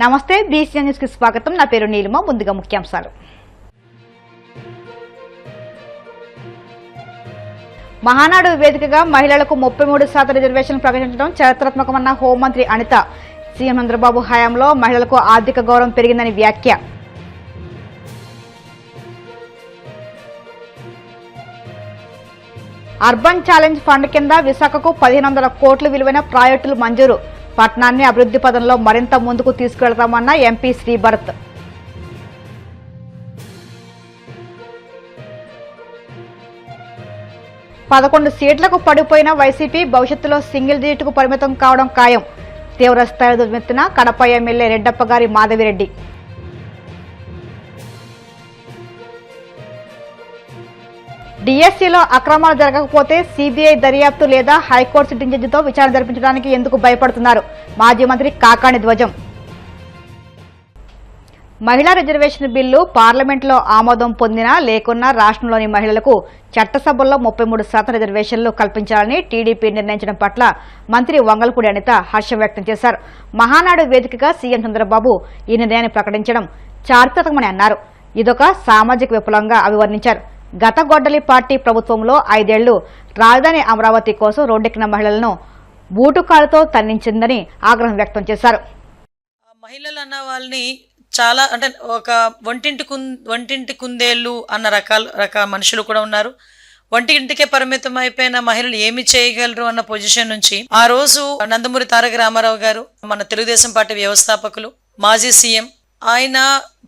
నమస్తే BC news కి స్వాగతం. నా పేరు నీలిమ. ముందుగా ముఖ్యాంశాలు. మహానాడు వేదికగా మహిళలకు 33% రిజర్వేషన్ ప్రకటించడం చరిత్రాత్మకమన్న హోంమంత్రి అనిత. సీఎం చంద్రబాబు హయాంలో మహిళలకు ఆర్థిక గౌరవం పెరిగిందని వ్యాఖ్య. అర్బన్ ఛాలెంజ్ ఫండ్ కింద విశాఖకు 1500 కోట్ల విలువైన ప్రాజెక్టులు మంజూరు. పట్టణాన్ని అభివృద్ధి పదంలో మరింత ముందుకు తీసుకెళ్తామన్న ఎంపీ శ్రీభరత్. పదకొండు సీట్లకు పడిపోయిన వైసీపీ భవిష్యత్తులో సింగిల్ డిజిట్కు పరిమితం కావడం ఖాయం. తీవ్రస్థాయిలో దుర్మెత్తిన కడప ఎమ్మెల్యే రెడ్డప్ప గారి మాధవిరెడ్డి. డిఎస్సీలో అక్రమాలు జరగకపోతే సీబీఐ దర్యాప్తు లేదా హైకోర్టు సిట్టింగ్ జడ్జితో విచారణ జరిపించడానికి ఎందుకు భయపడుతున్నారు? మాజీ మంత్రి కాకాణి ధ్వజం. మహిళా రిజర్వేషన్ బిల్లు పార్లమెంట్లో ఆమోదం పొందినా లేకున్నా రాష్ట్రంలోని మహిళలకు చట్టసభల్లో 33% రిజర్వేషన్లు కల్పించాలని టీడీపీ నిర్ణయించడం పట్ల మంత్రి వంగలపూడి అనిత హర్షం వ్యక్తం చేశారు. మహానాడు వేదికగా సీఎం చంద్రబాబు ఈ నిర్ణయాన్ని ప్రకటించడం చారిత్రకమని అన్నారు. ఇదొక సామాజిక విప్లవంగా అభివర్ణించారు. గత గొడ్డలి పార్టీ ప్రభుత్వంలో 5 ఏళ్లు రాజధాని అమరావతి కోసం రోడ్డెక్కిన మహిళలను బూటుకాలతో తన్నించిందని ఆగ్రహం వ్యక్తం చేశారు. మహిళలు అన్న వాళ్ళని చాలా అంటే ఒక వంటింటి కుందేళ్ళు అన్న రకాల మనుషులు కూడా ఉన్నారు. వంటింటికే పరిమితం అయిపోయిన మహిళలు ఏమి చేయగలరు అన్న పొజిషన్ నుంచి ఆ రోజు నందమూరి తారక రామారావు గారు, మన తెలుగుదేశం పార్టీ వ్యవస్థాపకులు, మాజీ సీఎం, ఆయన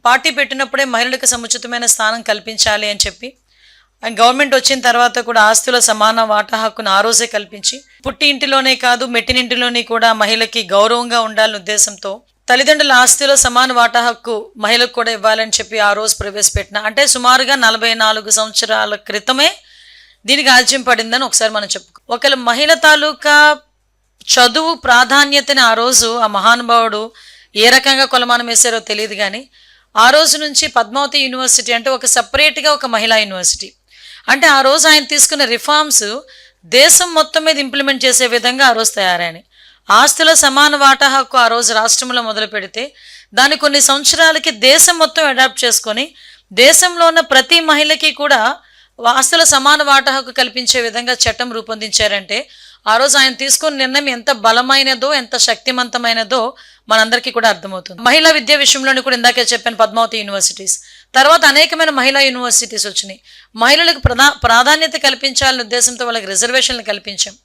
పార్టీ పెట్టినప్పుడే మహిళలకు సముచితమైన స్థానం కల్పించాలి అని చెప్పి గవర్నమెంట్ వచ్చిన తర్వాత కూడా ఆస్తుల సమాన వాటా హక్కును ఆ రోజే కల్పించి పుట్టి ఇంటిలోనే కాదు మెట్టినింటిలోని కూడా మహిళకి గౌరవంగా ఉండాలనే ఉద్దేశంతో తల్లిదండ్రుల ఆస్తిలో సమాన వాటా హక్కు మహిళకు కూడా ఇవ్వాలని చెప్పి ఆ రోజు ప్రవేశపెట్టిన, అంటే సుమారుగా 44 సంవత్సరాల క్రితమే దీనికి ఆజ్యం పడిందని ఒకసారి మనం చెప్పుకో. ఒకవేళ మహిళ తాలూకా చదువు ప్రాధాన్యతని ఆ రోజు ఆ మహానుభావుడు ఏ రకంగా కొలమానం వేశారో తెలియదు, కానీ ఆ రోజు నుంచి పద్మావతి యూనివర్సిటీ అంటే ఒక సపరేట్గా ఒక మహిళా యూనివర్సిటీ, అంటే ఆ రోజు ఆయన తీసుకున్న రిఫార్మ్స్ దేశం మొత్తం మీద ఇంప్లిమెంట్ చేసే విధంగా ఆ రోజు తయారైనాయి. ఆస్తుల సమాన వాటా హక్కు ఆ రోజు రాష్ట్రంలో మొదలు పెడితే దాన్ని కొన్ని సంవత్సరాలకి దేశం మొత్తం అడాప్ట్ చేసుకొని దేశంలో ఉన్న ప్రతి మహిళకి కూడా ఆస్తుల సమాన వాటా హక్కు కల్పించే విధంగా చట్టం రూపొందించారంటే ఆ రోజు ఆయన తీసుకున్న నిర్ణయం ఎంత బలమైనదో ఎంత శక్తివంతమైనదో మనందరికీ కూడా అర్థమవుతుంది. మహిళా విద్యా విషయంలోని కూడా ఇందాకే చెప్పాను, పద్మావతి యూనివర్సిటీస్ తర్వాత అనేకమైన మహిళా యూనివర్సిటీస్ వచ్చినాయి. మహిళలకు ప్రాధాన్యత కల్పించాలనే ఉద్దేశంతో వాళ్ళకి రిజర్వేషన్లు కల్పించాం.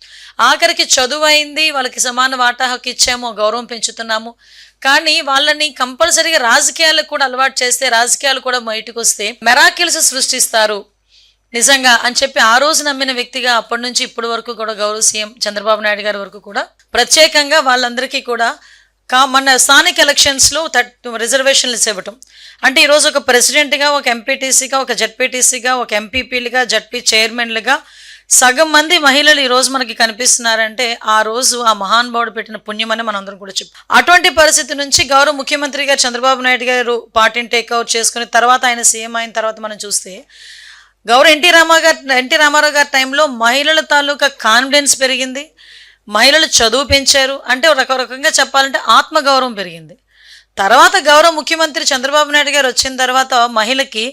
ఆఖరికి చదువు అయింది, వాళ్ళకి సమాన వాటా హక్కు ఇచ్చాము, గౌరవం పెంచుతున్నాము. కానీ వాళ్ళని కంపల్సరీగా రాజకీయాలకు కూడా అలవాటు చేస్తే రాజకీయాలు కూడా బయటకు వస్తే మెరాకిల్స్ సృష్టిస్తారు నిజంగా అని చెప్పి ఆ రోజు నమ్మిన వ్యక్తిగా అప్పటి నుంచి ఇప్పటి వరకు కూడా గౌరవ సీఎం చంద్రబాబు నాయుడు గారి వరకు కూడా ప్రత్యేకంగా వాళ్ళందరికీ కూడా మన స్థానిక ఎలక్షన్స్లో రిజర్వేషన్లు ఇవ్వటం, అంటే ఈరోజు ఒక ప్రెసిడెంట్గా, ఒక ఎంపీటీసీగా, ఒక జడ్పీటీసీగా, ఒక ఎంపీపీలుగా, జడ్పీ చైర్మన్లుగా సగం మంది మహిళలు ఈరోజు మనకి కనిపిస్తున్నారంటే ఆ రోజు ఆ మహానుభావుడు పెట్టిన పుణ్యమని మనందరం కూడా చెప్పాం. అటువంటి పరిస్థితి నుంచి గౌరవ ముఖ్యమంత్రి గారు చంద్రబాబు నాయుడు గారు పార్టీని టేక్అవుట్ చేసుకుని తర్వాత ఆయన సీఎం అయిన తర్వాత మనం చూస్తే గౌరవ ఎన్టీ రామారావు గారి టైంలో మహిళల తాలూకా కాన్ఫిడెన్స్ పెరిగింది, మహిళలు చదువు పెంచారు, అంటే ఒక రకంగా చెప్పాలంటే ఆత్మగౌరవం పెరిగింది. తర్వాత గౌరవ ముఖ్యమంత్రి చంద్రబాబు నాయుడు గారు వచ్చిన తర్వాత మహిళకి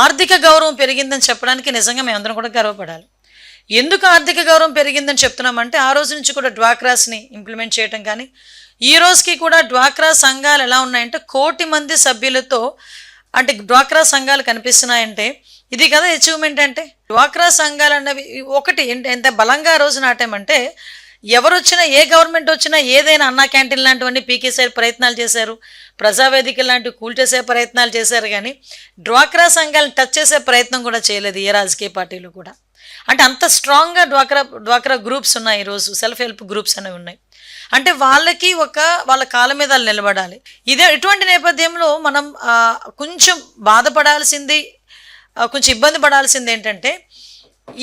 ఆర్థిక గౌరవం పెరిగిందని చెప్పడానికి నిజంగా మేమందరం కూడా గర్వపడాలి. ఎందుకు ఆర్థిక గౌరవం పెరిగిందని చెప్తున్నామంటే ఆ రోజు నుంచి కూడా డ్వాక్రాస్ని ఇంప్లిమెంట్ చేయటం, కానీ ఈ రోజుకి కూడా డ్వాక్రా సంఘాలు ఎలా ఉన్నాయంటే 1 కోటి మంది సభ్యులతో అంటే డ్వాక్రా సంఘాలు కనిపిస్తున్నాయంటే ఇది కదా అచీవ్మెంట్. అంటే డ్వాక్రా సంఘాలు అన్నవి ఒకటి ఎంత బలంగా రోజు నాటామంటే ఎవరు వచ్చినా ఏ గవర్నమెంట్ వచ్చినా ఏదైనా అన్నా క్యాంటీన్ లాంటివన్నీ పీకేసే ప్రయత్నాలు చేశారు, ప్రజావేదిక లాంటివి కూల్చేసే ప్రయత్నాలు చేశారు, కానీ డ్వాక్రా సంఘాలను టచ్ చేసే ప్రయత్నం కూడా చేయలేదు ఏ రాజకీయ పార్టీలు కూడా. అంటే అంత స్ట్రాంగ్గా డ్వాక్రా గ్రూప్స్ ఉన్నాయి, ఈరోజు సెల్ఫ్ హెల్ప్ గ్రూప్స్ అనేవి ఉన్నాయి. అంటే వాళ్ళకి వాళ్ళ కాళ్ళ మీద వాళ్ళు నిలబడాలి. ఇటువంటి నేపథ్యంలో మనం కొంచెం బాధపడాల్సింది, కొంచెం ఇబ్బంది పడాల్సింది ఏంటంటే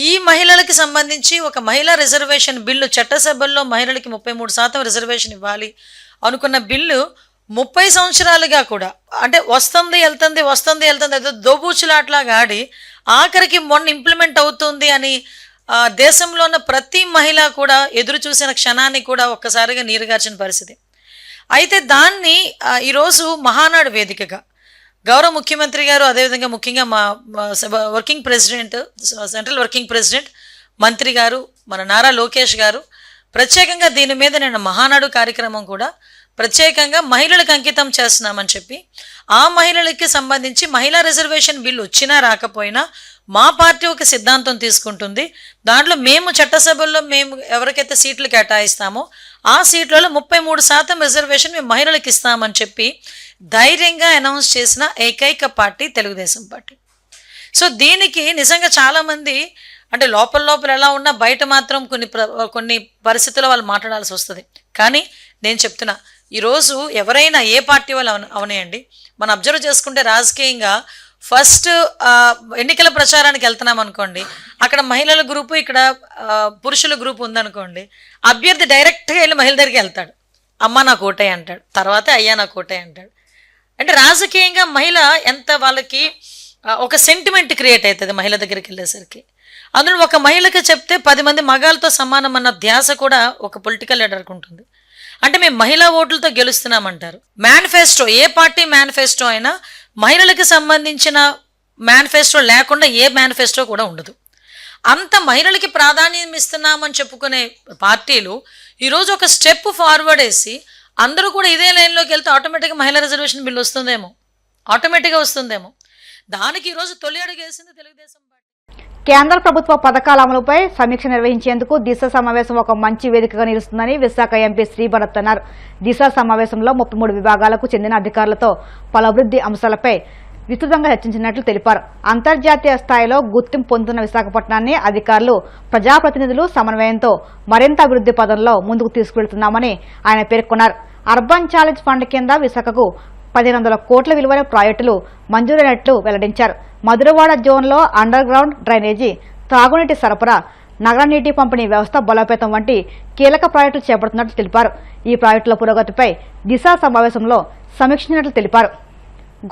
ఈ మహిళలకి సంబంధించి ఒక మహిళా రిజర్వేషన్ బిల్లు చట్టసభల్లో మహిళలకి 33% రిజర్వేషన్ ఇవ్వాలి అనుకున్న బిల్లు 30 సంవత్సరాలుగా కూడా అంటే వస్తుంది వెళ్తుంది ఏదో దోబూచులాట్లాగా ఆడి ఆఖరికి మొన్న ఇంప్లిమెంట్ అవుతుంది అని దేశంలో ఉన్న ప్రతి మహిళ కూడా ఎదురు చూసిన క్షణాన్ని కూడా ఒక్కసారిగా నీరుగార్చిన పరిస్థితి. అయితే దాన్ని ఈరోజు మహానాడు వేదికగా గౌరవ ముఖ్యమంత్రి గారు, అదేవిధంగా ముఖ్యంగా మా working president, central working president మంత్రి గారు, మన నారా లోకేష్ గారు ప్రత్యేకంగా దీని మీద నేను మహానాడు కార్యక్రమం కూడా ప్రత్యేకంగా మహిళలకు అంకితం చేస్తున్నామని చెప్పి, ఆ మహిళలకి సంబంధించి మహిళా రిజర్వేషన్ బిల్లు వచ్చినా రాకపోయినా మా పార్టీ ఒక సిద్ధాంతం తీసుకుంటుంది. దాంట్లో మేము చట్టసభల్లో మేము ఎవరికైతే సీట్లు కేటాయిస్తామో ఆ సీట్లలో 33% రిజర్వేషన్ మేము మహిళలకు ఇస్తామని చెప్పి ధైర్యంగా అనౌన్స్ చేసిన ఏకైక పార్టీ తెలుగుదేశం పార్టీ. సో దీనికి నిజంగా చాలామంది అంటే లోపల ఎలా ఉన్నా బయట మాత్రం కొన్ని పరిస్థితుల్లో వాళ్ళు మాట్లాడాల్సి వస్తుంది. కానీ నేను చెప్తున్నా, ఈరోజు ఎవరైనా ఏ పార్టీ వాళ్ళు అవనేయండి, మనం అబ్జర్వ్ చేసుకుంటే రాజకీయంగా ఫస్ట్ ఎన్నికల ప్రచారానికి వెళ్తున్నాం అనుకోండి, అక్కడ మహిళల గ్రూపు, ఇక్కడ పురుషుల గ్రూపు ఉందనుకోండి, అభ్యర్థి డైరెక్ట్గా వెళ్ళి మహిళ దగ్గరికి వెళ్తాడు, అమ్మ నాకు ఓటే అంటాడు, తర్వాత అయ్యా నాకు ఓటే అంటాడు. అంటే రాజకీయంగా మహిళ ఎంత వాళ్ళకి ఒక సెంటిమెంట్ క్రియేట్ అవుతుంది మహిళ దగ్గరికి వెళ్ళేసరికి. అందులో ఒక మహిళకి చెప్తే 10 మంది మగాళ్ళతో సమానం అన్న ధ్యాస కూడా ఒక పొలిటికల్ లీడర్కి ఉంటుంది. అంటే మేము మహిళా ఓట్లతో గెలుస్తున్నామంటారు. మేనిఫెస్టో, ఏ పార్టీ మేనిఫెస్టో అయినా మహిళలకు సంబంధించిన మేనిఫెస్టో లేకుండా ఏ మేనిఫెస్టో కూడా ఉండదు. అంత మహిళలకి ప్రాధాన్యం ఇస్తున్నామని చెప్పుకునే పార్టీలు ఈరోజు ఒక స్టెప్ ఫార్వర్డ్ వేసి అందరూ కూడా ఇదే లైన్లోకి వెళ్తే ఆటోమేటిక్గా మహిళా రిజర్వేషన్ బిల్లు వస్తుందేమో, ఆటోమేటిక్గా వస్తుందేమో. దానికి ఈరోజు తొలి అడుగు వేసింది తెలుగుదేశం పార్టీ. కేంద్ర ప్రభుత్వ పథకాల అమలుపై సమీక్ష నిర్వహించేందుకు దిశ సమావేశం ఒక మంచి వేదికగా నిలుస్తుందని విశాఖ ఎంపీ శ్రీభరత్ అన్నారు. దిశ సమావేశంలో 33 విభాగాలకు చెందిన అధికారులతో పలు అభివృద్ధి అంశాలపై విస్తృతంగా చర్చించినట్లు తెలిపారు. అంతర్జాతీయ స్థాయిలో గుర్తింపు పొందుతున్న విశాఖపట్నాన్ని అధికారులు, ప్రజాప్రతినిధులు సమన్వయంతో మరింత అభివృద్ధి పదంలో ముందుకు తీసుకువెళ్తున్నామని ఆయన పేర్కొన్నారు. అర్బన్ ఛాలెంజ్ ఫండ్ కింద విశాఖకు 1500 కోట్ల విలువైన ప్రాజెక్టులు మంజూరైనట్లు వెల్లడించారు. మధురవాడ జోన్లో అండర్ గ్రౌండ్ డ్రైనేజీ, తాగునీటి సరఫరా, నగర నీటి పంపిణీ వ్యవస్థ బలోపేతం వంటి కీలక ప్రాజెక్టులు చేపడుతున్నట్లు తెలిపారు. ఈ ప్రాజెక్టుల పురోగతిపై దిశ సమావేశంలో సమీక్షించినట్లు తెలిపారు.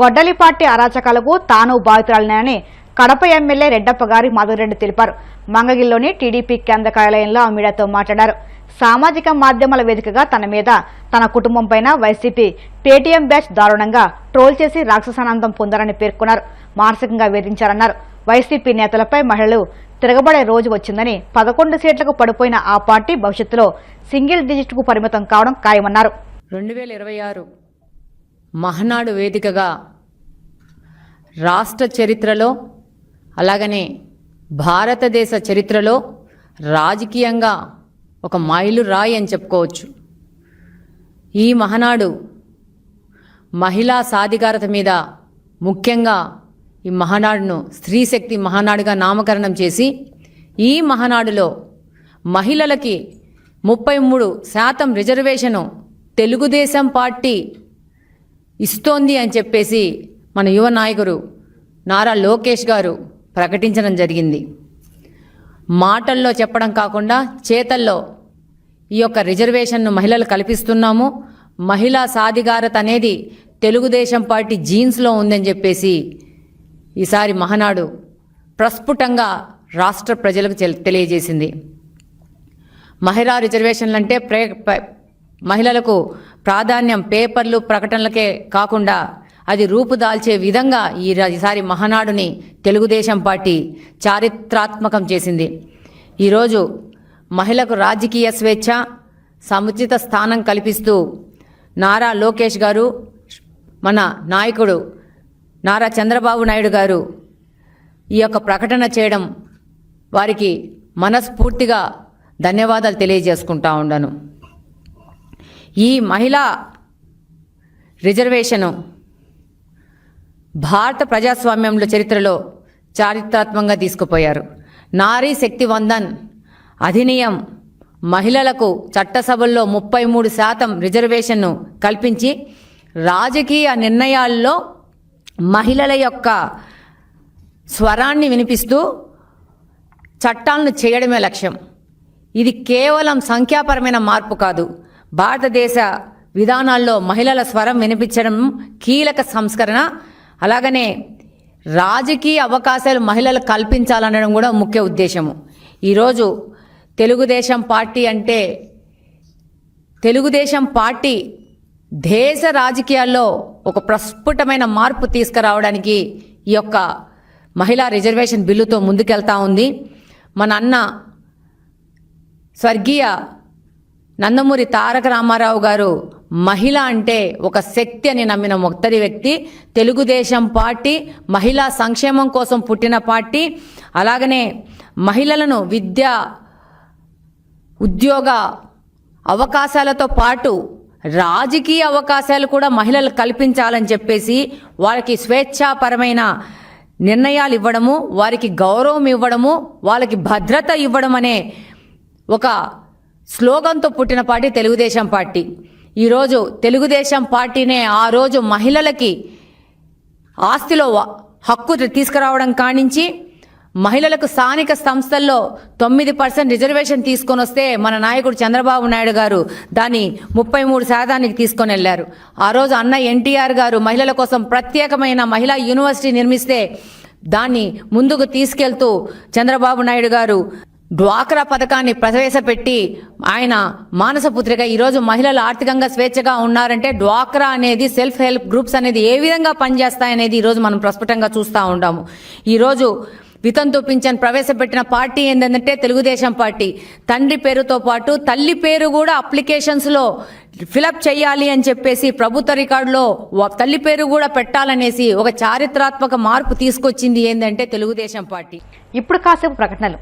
గొడ్డలి పార్టీ అరాచకాలకు తాను బాధితురాలినని కడప ఎమ్మెల్యే రెడ్డప్ప గారి మాధవరెడ్డి తెలిపారు. మంగగిరిలోని టీడీపీ కేంద్ర కార్యాలయంలో మీడియాతో మాట్లాడారు. సామాజిక మాధ్యమాల వేదికగా తన మీద, తన కుటుంబంపైన వైసీపీ పేటీఎం బ్యాచ్ దారుణంగా ట్రోల్ చేసి రాక్షసానందం పొందారని పేర్కొన్నారు. మానసికంగా వేధించారన్నారు. వైసీపీ నేతలపై మహిళలు తిరగబడే రోజు వచ్చిందని, 11 సీట్లకు పడిపోయిన ఆ పార్టీ భవిష్యత్తులో సింగిల్ డిజిట్కు పరిమితం కావడం ఖాయమన్నారు. 2026 మహానాడు వేదికగా రాష్ట్ర చరిత్రలో, అలాగనే భారతదేశ చరిత్రలో రాజకీయంగా ఒక మైలురాయి అని చెప్పుకోవచ్చు. ఈ మహానాడు మహిళా సాధికారత మీద, ముఖ్యంగా ఈ మహానాడును స్త్రీశక్తి మహానాడుగా నామకరణం చేసి, ఈ మహానాడులో మహిళలకి 33% రిజర్వేషను తెలుగుదేశం పార్టీ ఇస్తోంది అని చెప్పేసి మన యువ నాయకుడు నారా లోకేష్ గారు ప్రకటించడం జరిగింది. మాటల్లో చెప్పడం కాకుండా చేతల్లో ఈ యొక్క రిజర్వేషన్ను మహిళలు కల్పిస్తున్నాము. మహిళా సాధికారత అనేది తెలుగుదేశం పార్టీ జీన్స్లో ఉందని చెప్పేసి ఈసారి మహానాడు ప్రస్ఫుటంగా రాష్ట్ర ప్రజలకు తెలియజేసింది. మహిళా రిజర్వేషన్లు అంటే మహిళలకు ప్రాధాన్యం పేపర్లు ప్రకటనలకే కాకుండా అది రూపుదాల్చే విధంగా ఈసారి మహానాడుని తెలుగుదేశం పార్టీ చారిత్రాత్మకం చేసింది. ఈరోజు మహిళకు రాజకీయ స్వేచ్ఛ, సముచిత స్థానం కల్పిస్తూ నారా లోకేష్ గారు, మన నాయకుడు నారా చంద్రబాబు నాయుడు గారు ఈ యొక్క ప్రకటన చేయడం వారికి మనస్ఫూర్తిగా ధన్యవాదాలు తెలియజేసుకుంటా ఉన్నాను. ఈ మహిళా రిజర్వేషను భారత ప్రజాస్వామ్యంలో చరిత్రలో చారిత్రాత్మకంగా తీసుకుపోయారు. నారీ శక్తి వందన్ అధినియం మహిళలకు చట్టసభల్లో 33% రిజర్వేషన్ను కల్పించి రాజకీయ నిర్ణయాల్లో మహిళల యొక్క స్వరాన్ని వినిపిస్తూ చట్టాలను చేయడమే లక్ష్యం. ఇది కేవలం సంఖ్యాపరమైన మార్పు కాదు, భారతదేశ విధానాల్లో మహిళల స్వరం వినిపించడం కీలక సంస్కరణ. అలాగనే రాజకీయ అవకాశాలు మహిళలు కల్పించాలనడం కూడా ముఖ్య ఉద్దేశము. ఈరోజు తెలుగుదేశం పార్టీ అంటే తెలుగుదేశం పార్టీ దేశ రాజకీయాల్లో ఒక ప్రస్ఫుటమైన మార్పు తీసుకురావడానికి ఈ యొక్క మహిళా రిజర్వేషన్ బిల్లుతో ముందుకెళ్తా ఉంది. మన అన్న స్వర్గీయ నందమూరి తారక రామారావు గారు మహిళ అంటే ఒక శక్తి అని నమ్మిన మొదటి వ్యక్తి. తెలుగుదేశం పార్టీ మహిళా సంక్షేమం కోసం పుట్టిన పార్టీ. అలాగనే మహిళలను విద్య, ఉద్యోగ అవకాశాలతో పాటు రాజకీయ అవకాశాలు కూడా మహిళలు కల్పించాలని చెప్పేసి వాళ్ళకి స్వేచ్ఛాపరమైన నిర్ణయాలు ఇవ్వడము, వారికి గౌరవం ఇవ్వడము, వాళ్ళకి భద్రత ఇవ్వడం అనే ఒక స్లోగన్తో పుట్టిన పార్టీ తెలుగుదేశం పార్టీ. ఈరోజు తెలుగుదేశం పార్టీనే ఆ రోజు మహిళలకి ఆస్తిలో హక్కు తీసుకురావడం కానించి మహిళలకు స్థానిక సంస్థల్లో 9% రిజర్వేషన్ తీసుకొని వస్తే మన నాయకుడు చంద్రబాబు నాయుడు గారు దాన్ని 33% తీసుకొని వెళ్లారు. ఆ రోజు అన్న ఎన్టీఆర్ గారు మహిళల కోసం ప్రత్యేకమైన మహిళా యూనివర్సిటీ నిర్మిస్తే దాన్ని ముందుకు తీసుకెళ్తూ చంద్రబాబు నాయుడు గారు డ్వాక్రా పథకాన్ని ప్రవేశపెట్టి ఆయన మానసపుత్రిక ఈరోజు మహిళలు ఆర్థికంగా స్వేచ్ఛగా ఉన్నారంటే డ్వాక్రా అనేది, సెల్ఫ్ హెల్ప్ గ్రూప్స్ అనేది ఏ విధంగా పనిచేస్తాయనేది ఈరోజు మనం ప్రస్ఫుటంగా చూస్తూ ఉంటాము. ఈరోజు వితంతు పింఛన్ ప్రవేశపెట్టిన పార్టీ ఏంటంటే తెలుగుదేశం పార్టీ. తండ్రి పేరుతో పాటు తల్లి పేరు కూడా అప్లికేషన్స్లో ఫిలప్ చేయాలి అని చెప్పేసి ప్రభుత్వ రికార్డులో తల్లి పేరు కూడా పెట్టాలనేసి ఒక చారిత్రాత్మక మార్పు తీసుకొచ్చింది ఏంటంటే తెలుగుదేశం పార్టీ. ఇప్పుడు కాసేపు ప్రకటనలు.